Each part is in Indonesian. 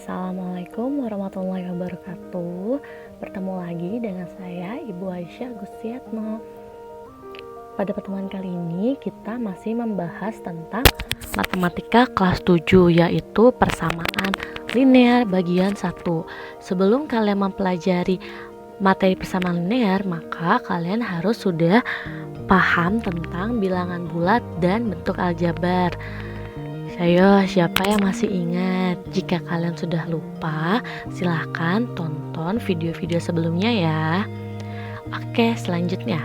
Assalamualaikum warahmatullahi wabarakatuh. Bertemu lagi dengan saya Ibu Aisyah Gustiatno. Pada pertemuan kali ini kita masih membahas tentang matematika kelas 7, yaitu persamaan linear bagian 1. Sebelum kalian mempelajari materi persamaan linear, maka kalian harus sudah paham tentang bilangan bulat dan bentuk aljabar. Ayo, siapa yang masih ingat? Jika kalian sudah lupa, silahkan tonton video-video sebelumnya ya. Oke, selanjutnya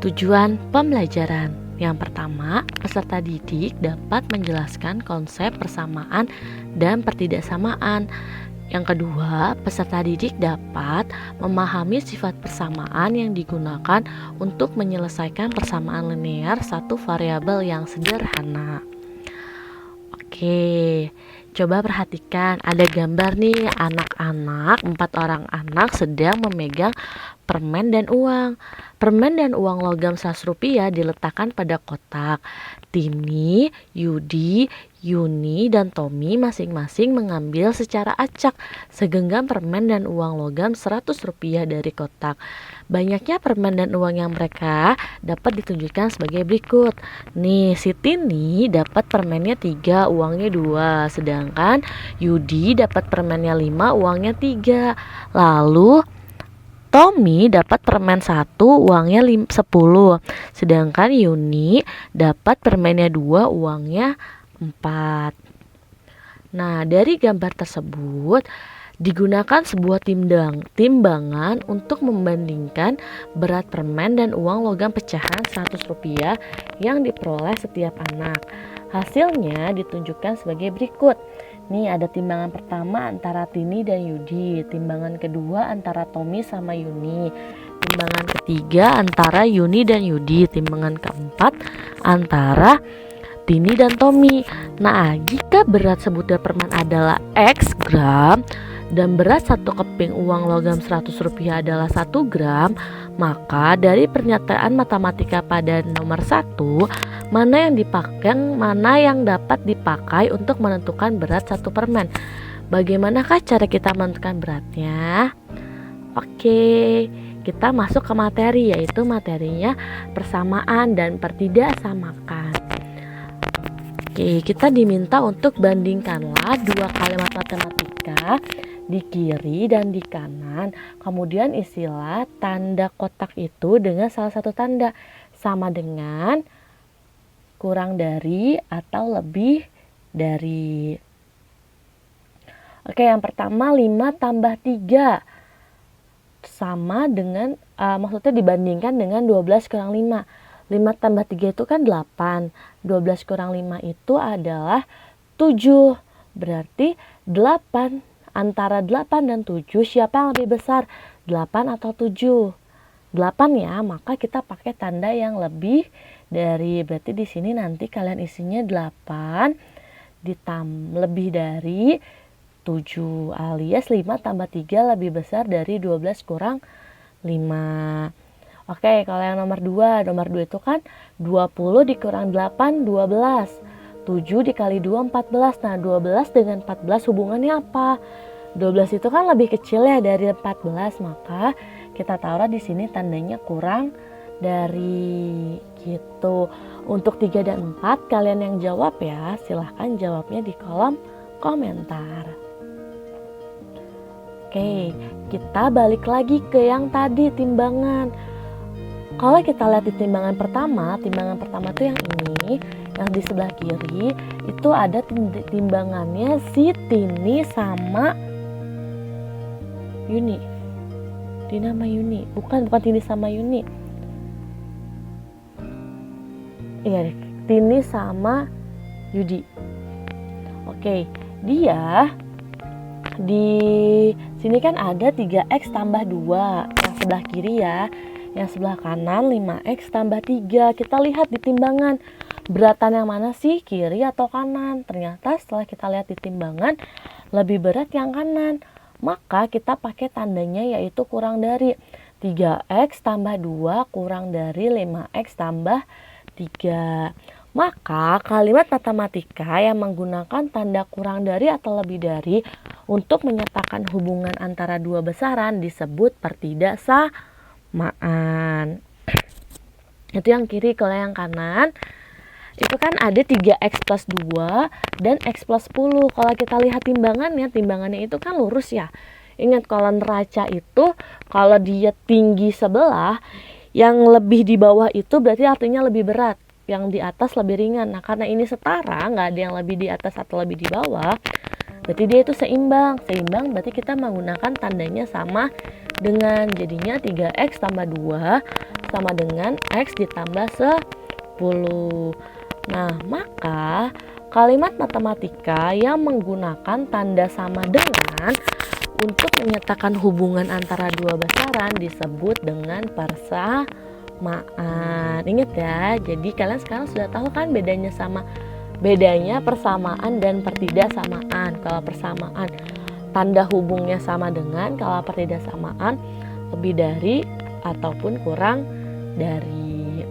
tujuan pembelajaran. Yang pertama, peserta didik dapat menjelaskan konsep persamaan dan pertidaksamaan. Yang kedua, peserta didik dapat memahami sifat persamaan yang digunakan untuk menyelesaikan persamaan linear satu variabel yang sederhana. Oke, coba perhatikan, ada gambar nih anak-anak, 4 orang anak sedang memegang permen dan uang. Permen dan uang logam Rp100 diletakkan pada kotak. Tini, Yudi, Yuni, dan Tommy masing-masing mengambil secara acak segenggam permen dan uang logam Rp100 dari kotak. Banyaknya permen dan uang yang mereka dapat ditunjukkan sebagai berikut. Nih, si Tini dapat permennya 3, uangnya 2. Sedangkan Yudi dapat permennya 5, uangnya 3. Lalu Tommy dapat permen 1, uangnya 10. Sedangkan Yuni dapat permennya 2, uangnya 4. Nah, dari gambar tersebut digunakan sebuah timbangan untuk membandingkan berat permen dan uang logam pecahan Rp100 yang diperoleh setiap anak. Hasilnya ditunjukkan sebagai berikut. Nih, ada timbangan pertama antara Tini dan Yudi, timbangan kedua antara Tommy sama Yuni, timbangan ketiga antara Yuni dan Yudi, timbangan keempat antara Tini dan Tommy. Nah, jika berat sebutir permen adalah X gram dan berat 1 keping uang logam Rp100 adalah 1 gram, maka dari pernyataan matematika pada nomor 1, mana yang dapat dipakai untuk menentukan berat 1 permen? Bagaimanakah cara kita menentukan beratnya? Oke, kita masuk ke materi, yaitu materinya persamaan dan pertidaksamakan. Oke, kita diminta untuk bandingkanlah 2 kalimat matematika di kiri dan di kanan. Kemudian isilah tanda kotak itu dengan salah satu tanda, sama dengan, kurang dari, atau lebih dari. Oke, yang pertama 5 tambah 3 sama dengan, maksudnya dibandingkan dengan 12 kurang 5. 5 tambah 3 itu kan 8. 12 kurang 5 itu adalah 7. Berarti 8. Antara 8 dan 7 siapa yang lebih besar? 8 atau 7? 8 ya, maka kita pakai tanda yang lebih dari. Berarti di sini nanti kalian isinya 8 lebih dari 7, alias 5 tambah 3 lebih besar dari 12 kurang 5. Oke, kalau yang nomor 2 itu kan 20 dikurang 8, 12. 7 dikali 2, 14. Nah, 12 dengan 14 hubungannya apa? 12 itu kan lebih kecil ya dari 14, maka kita taruh di sini tandanya kurang dari, gitu. Untuk 3 dan 4 kalian yang jawab ya, silahkan jawabnya di kolom komentar. Oke, kita balik lagi ke yang tadi, timbangan. Kalau kita lihat di timbangan pertama itu yang ini, yang di sebelah kiri itu ada timbangannya si Tini sama Yuni. Tina sama Yuni, bukan Tini sama Yuni. Iya, Tini sama Yudi. Oke, dia di sini kan ada 3x tambah 2 yang sebelah kiri ya. Yang sebelah kanan 5x tambah 3. Kita lihat di timbangan, beratan yang mana sih, kiri atau kanan? Ternyata setelah kita lihat di timbangan, lebih berat yang kanan. Maka kita pakai tandanya yaitu kurang dari. 3x tambah 2 kurang dari 5x tambah 3. Maka kalimat matematika yang menggunakan tanda kurang dari atau lebih dari untuk menyatakan hubungan antara dua besaran disebut pertidaksamaan. Itu yang kiri. Kalau yang kanan itu kan ada 3x plus 2 dan x plus 10. Kalau kita lihat timbangannya itu kan lurus ya. Ingat kalau neraca itu kalau dia tinggi sebelah, yang lebih di bawah itu berarti artinya lebih berat, yang di atas lebih ringan. Nah karena ini setara, nggak ada yang lebih di atas atau lebih di bawah, berarti dia itu seimbang. Seimbang berarti kita menggunakan tandanya sama dengan, jadinya 3x tambah 2 sama dengan x ditambah 10. Nah maka kalimat matematika yang menggunakan tanda sama dengan untuk menyatakan hubungan antara dua besaran disebut dengan persamaan. Ingat ya, jadi kalian sekarang sudah tahu kan bedanya persamaan dan pertidaksamaan. Kalau persamaan tanda hubungnya sama dengan, kalau pertidaksamaan lebih dari ataupun kurang dari.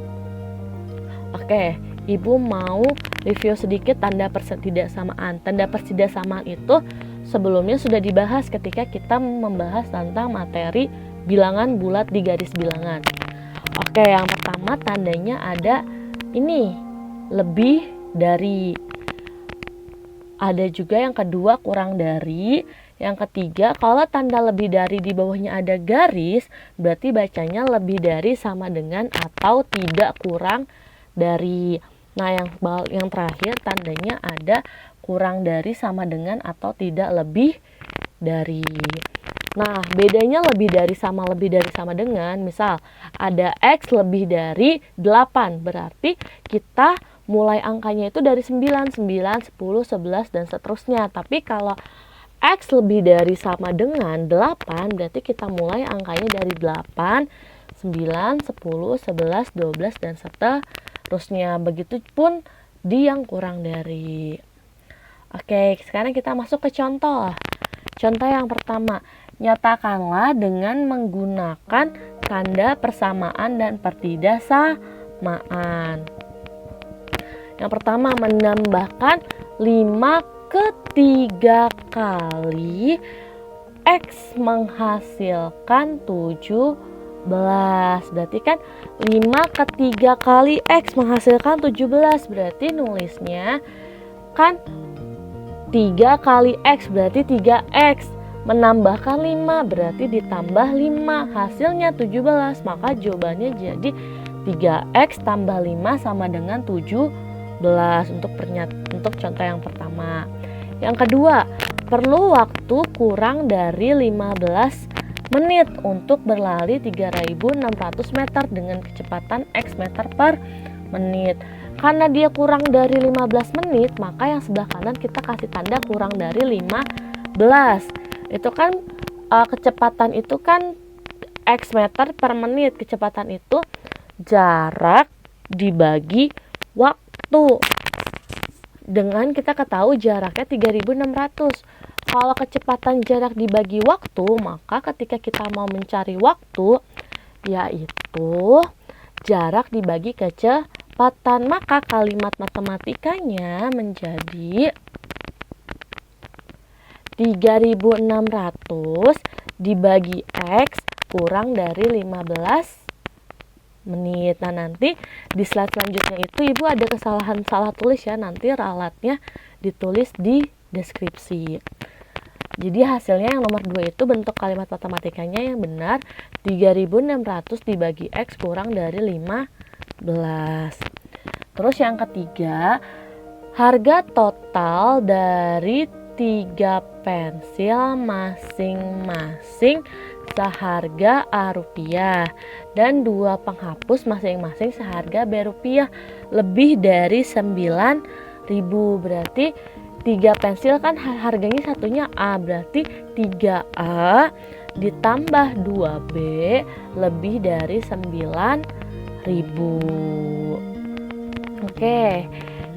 Oke, Ibu mau review sedikit tanda pertidaksamaan. Tanda pertidaksamaan itu sebelumnya sudah dibahas ketika kita membahas tentang materi bilangan bulat di garis bilangan. Oke, yang pertama tandanya ada ini, lebih dari. Ada juga yang kedua kurang dari. Yang ketiga, kalau tanda lebih dari di bawahnya ada garis, berarti bacanya lebih dari sama dengan atau tidak kurang dari. Nah, yang terakhir tandanya ada kurang dari sama dengan atau tidak lebih dari. Nah, bedanya lebih dari sama dengan, misal ada X lebih dari 8, berarti kita mulai angkanya itu dari 9, 10, 11, dan seterusnya. Tapi kalau X lebih dari sama dengan 8, berarti kita mulai angkanya dari 8, 9, 10, 11, 12, dan seterusnya. Begitupun di yang kurang dari. Oke, sekarang kita masuk ke contoh. Contoh yang pertama, nyatakanlah dengan menggunakan tanda persamaan dan pertidaksamaan. Yang pertama, menambahkan 5 ke 3 kali X menghasilkan 17. Berarti kan 5 ke 3 kali X menghasilkan 17. Berarti nulisnya kan 3 kali X berarti 3X. Menambahkan 5 berarti ditambah 5. Hasilnya 17. Maka jawabannya jadi 3X tambah 5 sama dengan 17 untuk contoh yang pertama. Yang kedua, perlu waktu kurang dari 15 menit untuk berlari 3.600 meter dengan kecepatan X meter per menit. Karena dia kurang dari 15 menit, maka yang sebelah kanan kita kasih tanda kurang dari 15. Itu kan kecepatan itu kan X meter per menit. Kecepatan itu jarak dibagi waktu. Dengan kita ketahui jaraknya 3.600. Kalau kecepatan jarak dibagi waktu, maka ketika kita mau mencari waktu, yaitu jarak dibagi kecepatan. Maka kalimat matematikanya menjadi 3.600 dibagi X kurang dari 15 menit. Nah, nanti di slide selanjutnya itu Ibu ada kesalahan salah tulis ya. Nanti ralatnya ditulis di deskripsi. Jadi hasilnya yang nomor 2 itu bentuk kalimat matematikanya yang benar 3.600 dibagi X kurang dari 15. Terus yang ketiga, harga total dari 3 pensil masing-masing seharga A rupiah dan 2 penghapus masing-masing seharga B rupiah, lebih dari 9.000. Berarti 3 pensil kan harganya satunya A, berarti 3A ditambah 2B lebih dari 9.000. Oke,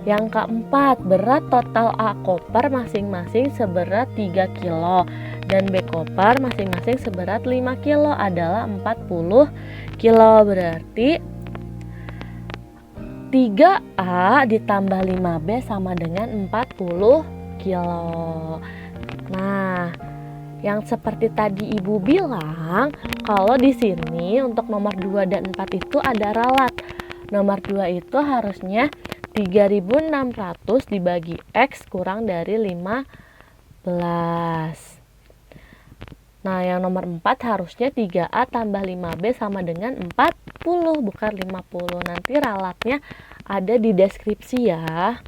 yang keempat, berat total A koper masing-masing seberat 3 kilo dan B koper masing-masing seberat 5 kilo adalah 40 kilo. Berarti 3A ditambah 5B sama dengan 40 kilo. Nah, yang seperti tadi Ibu bilang, kalau di sini untuk nomor 2 dan 4 itu ada ralat. Nomor 2 itu harusnya 3.600 dibagi X kurang dari 15. Nah, yang nomor 4 harusnya 3A tambah 5B sama dengan 40, bukan 50. Nanti ralatnya ada di deskripsi ya.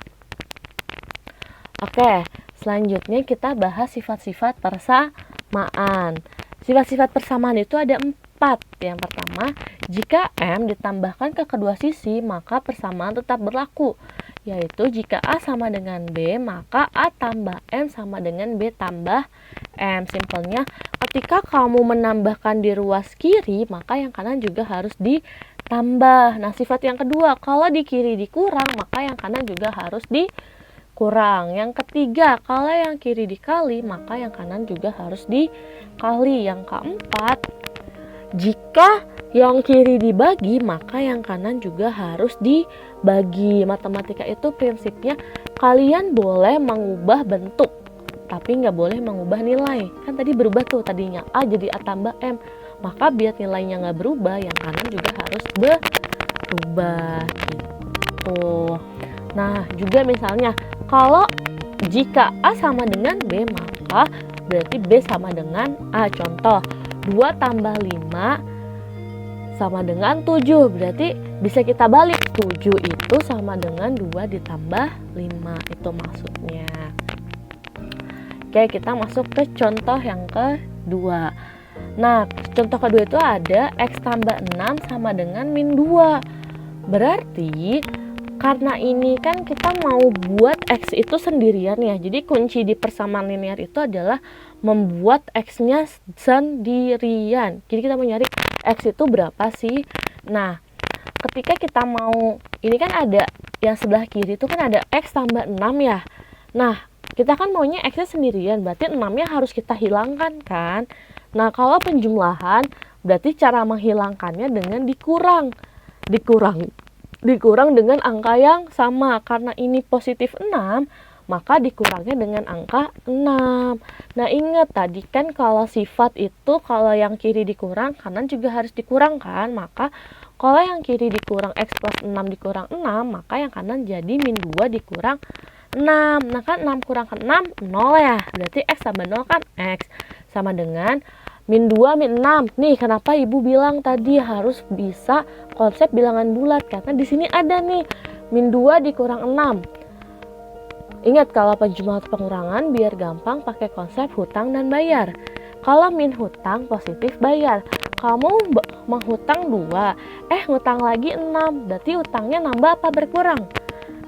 Oke, selanjutnya kita bahas sifat-sifat persamaan. Sifat-sifat persamaan itu ada 4. Yang pertama, jika M ditambahkan ke kedua sisi, maka persamaan tetap berlaku. Yaitu jika A sama dengan B, maka A tambah M sama dengan B tambah M. Simpelnya, ketika kamu menambahkan di ruas kiri, maka yang kanan juga harus ditambah. Nah, sifat yang kedua, kalau di kiri dikurang, maka yang kanan juga harus dikurang. Yang ketiga, kalau yang kiri dikali, maka yang kanan juga harus dikali. Yang keempat, jika yang kiri dibagi, maka yang kanan juga harus dibagi. Matematika itu prinsipnya kalian boleh mengubah bentuk, tapi nggak boleh mengubah nilai. Kan tadi berubah tuh, tadinya A jadi A tambah M. Maka biar nilainya nggak berubah, yang kanan juga harus berubah gitu. Nah, juga misalnya kalau jika A sama dengan B, maka berarti B sama dengan A. Contoh, 2 tambah 5 sama dengan 7. Berarti bisa kita balik, 7 itu sama dengan 2 ditambah 5. Itu maksudnya. Oke, kita masuk ke contoh yang kedua. Nah, contoh kedua itu ada X tambah 6 sama dengan min 2. Berarti karena ini kan kita mau buat X itu sendirian ya. Jadi kunci di persamaan linear itu adalah membuat X-nya sendirian. Jadi kita mau nyari X itu berapa sih? Nah, ketika kita mau, ini kan ada yang sebelah kiri itu kan ada X tambah 6 ya. Nah, kita kan maunya X-nya sendirian, berarti 6-nya harus kita hilangkan kan. Nah, kalau penjumlahan, berarti cara menghilangkannya dengan dikurang dengan angka yang sama. Karena ini positif 6, maka dikurangnya dengan angka 6. Nah, ingat tadi kan kalau sifat itu kalau yang kiri dikurang, kanan juga harus dikurangkan. Maka kalau yang kiri dikurang X plus 6 dikurang 6, maka yang kanan jadi min 2 dikurang 6. Nah kan 6 kurang 6, 0 ya. Berarti X tambah 0 kan X. Sama dengan min 2 min 6. Nih kenapa Ibu bilang tadi harus bisa konsep bilangan bulat. Karena di sini ada nih min 2 dikurang 6. Ingat kalau penjumlahan atau pengurangan biar gampang pakai konsep hutang dan bayar. Kalau min hutang positif bayar. Kamu menghutang 2, ngutang lagi 6. Berarti hutangnya nambah apa berkurang?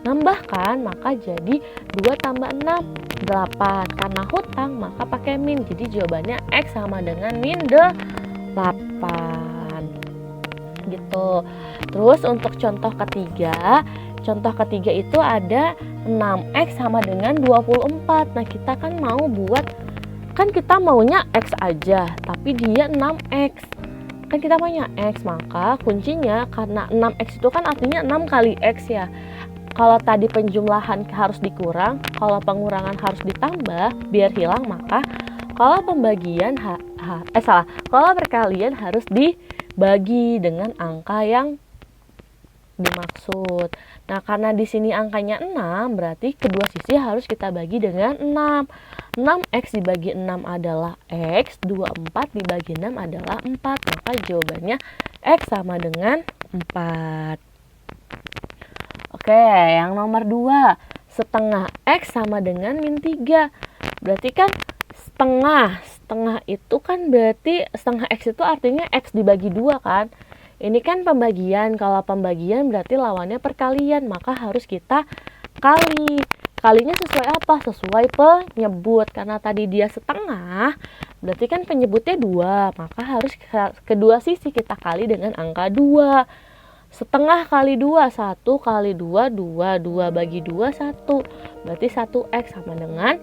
Nambah kan, maka jadi 2 tambah 6, 8. Karena hutang maka pakai min. Jadi jawabannya X sama dengan min 8. Gitu. Terus untuk contoh ketiga itu ada 6X sama dengan 24. Nah, kita kan mau buat, kan kita maunya X aja, tapi dia 6X. Kan kita maunya X, maka kuncinya karena 6X itu kan artinya 6 kali X ya. Kalau tadi penjumlahan harus dikurang, kalau pengurangan harus ditambah biar hilang, maka kalau pembagian kalau perkalian harus dibagi dengan angka yang dimaksud. Nah, karena di sini angkanya 6, berarti kedua sisi harus kita bagi dengan 6. 6X dibagi 6 adalah X, 24 dibagi 6 adalah 4. Maka jawabannya X sama dengan 4. Oke, yang nomor 2, setengah X sama dengan min 3. Berarti kan setengah itu kan berarti setengah X itu artinya X dibagi 2 kan. Ini kan pembagian. Kalau pembagian berarti lawannya perkalian, maka harus kita kali. Kalinya sesuai apa? Sesuai penyebut. Karena tadi dia setengah, berarti kan penyebutnya 2, maka harus kedua sisi kita kali dengan angka 2. Setengah kali 2, 1 kali 2, 2. 2 bagi 2, 1. Berarti 1X sama dengan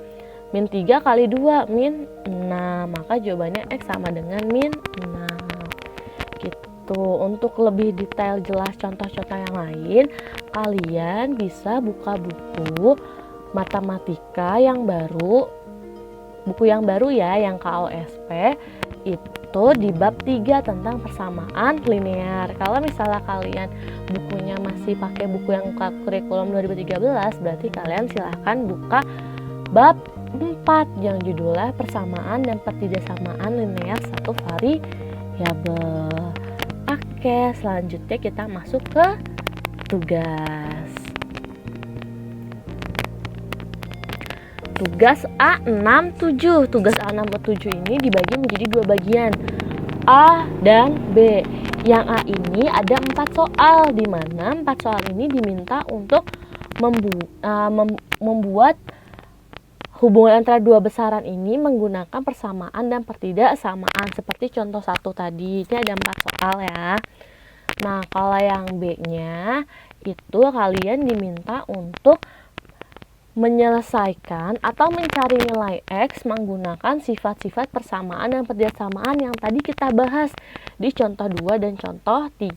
min 3 kali 2, min 6. Maka jawabannya X sama dengan min 6. Gitu. Tuh, untuk lebih detail jelas contoh-contoh yang lain, kalian bisa buka buku matematika yang baru, buku yang baru ya, yang KOSP, itu di bab 3 tentang persamaan linear. Kalau misalnya kalian bukunya masih pakai buku yang kurikulum 2013, berarti kalian silahkan buka bab 4 yang judulnya persamaan dan pertidaksamaan linear satu variabel. Oke, selanjutnya kita masuk ke tugas. Tugas A67. Tugas A67 ini dibagi menjadi 2 bagian, A dan B. Yang A ini ada 4 soal, di mana 4 soal ini diminta untuk membuat hubungan antara dua besaran ini menggunakan persamaan dan pertidaksamaan seperti contoh 1 tadi. Ini ada 4 soal ya. Nah, kalau yang B-nya itu kalian diminta untuk menyelesaikan atau mencari nilai X menggunakan sifat-sifat persamaan dan pertidaksamaan yang tadi kita bahas di contoh 2 dan contoh 3.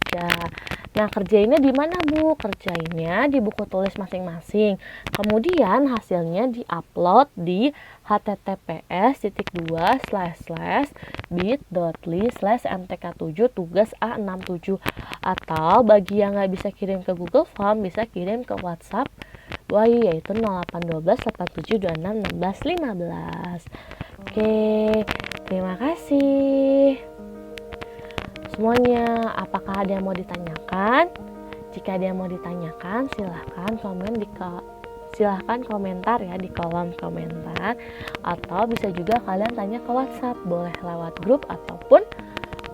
Nah, kerjainnya di mana, Bu? Kerjainnya di buku tulis masing-masing. Kemudian hasilnya diupload di https://bit.ly/mtk7 tugas A67. Atau bagi yang nggak bisa kirim ke Google Form, bisa kirim ke WhatsApp yaitu 081287261615. Oke, terima kasih semuanya. Apakah ada yang mau ditanyakan? Jika ada yang mau ditanyakan, silahkan komentar ya di kolom komentar, atau bisa juga kalian tanya ke WhatsApp, boleh lewat grup ataupun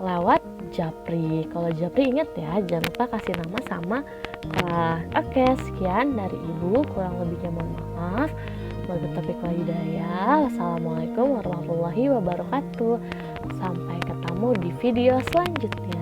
lewat Japri. Kalau Japri ingat ya, jangan lupa kasih nama sama kelas. Oke, sekian dari Ibu, kurang lebihnya mohon maaf. Wabillahi hidayah. Wassalamualaikum warahmatullahi wabarakatuh. Sampai ketemu di video selanjutnya.